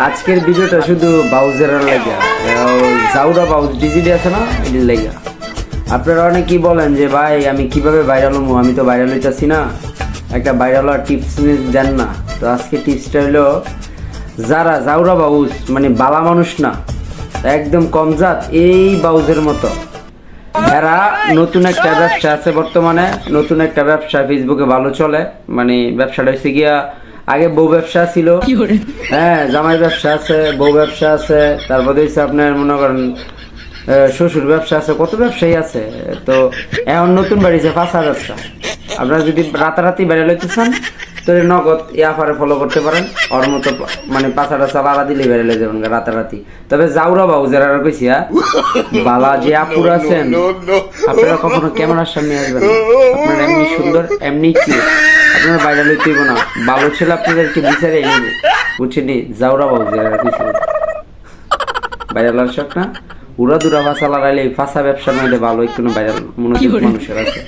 আজকের ভিডিওটা শুধু বাউজের লাগা, জাউরা বাউজ ডিজিডি আছে না, এর লাগা। আপনারা অনেকেই বলেন যে ভাই আমি কিভাবে ভাইরাল হবো, আমি তো ভাইরাল হইতাছি না, একটা ভাইরাল হওয়ার টিপস দেন না। তো আজকে টিপসটা হলো, যারা জাউরা বাউজ মানে বালা মানুষ না, একদম কমজাত এই বাউজের মতো, এরা নতুন একটা ব্যবসা আছে বর্তমানে, নতুন একটা ব্যবসা ফেসবুকে ভালো চলে। মানে ব্যবসাটা হচ্ছে গিয়া, আগে বউ ব্যবসা ছিল, হ্যাঁ জামাই ব্যবসা আছে, বউ ব্যবসা আছে, তারপরে হচ্ছে আপনার মনে করেন শ্বশুর ব্যবসা আছে, কত ব্যবসায়ী আছে। তো এখন নতুন বাড়িছে ফাঁসা ব্যবসা। আপনারা যদি রাতারাতি বেড়ে লইতে চান তাহলে নগদ ইয়াফারে ফলো করতে পারেন, ওর মতো মানে পাঁচাটা চালা দিলে বেড়ে লই যাবেন রাতারাতি। তবে জাউরা বাবু যারা কইছি বালা যে আপুর আছেন, আপনারা কখনো ক্যামেরার সামনে আসবেন না। আপনারা এমনি সুন্দর, এমনি কি আপনারা বাইরে লইতেইব না, ভালো ছেলে আপনাদেরকে বিচারে নেবে, বুঝছেনি? জাউরা বাবু যারা কইছি বাইরে লার শখ না, উড়া দুরা ফাঁসা লাগাইলে ফাঁসা ব্যবসা নইলে ভালো একটু বাইরে মনোযোগ মানুষের আছে।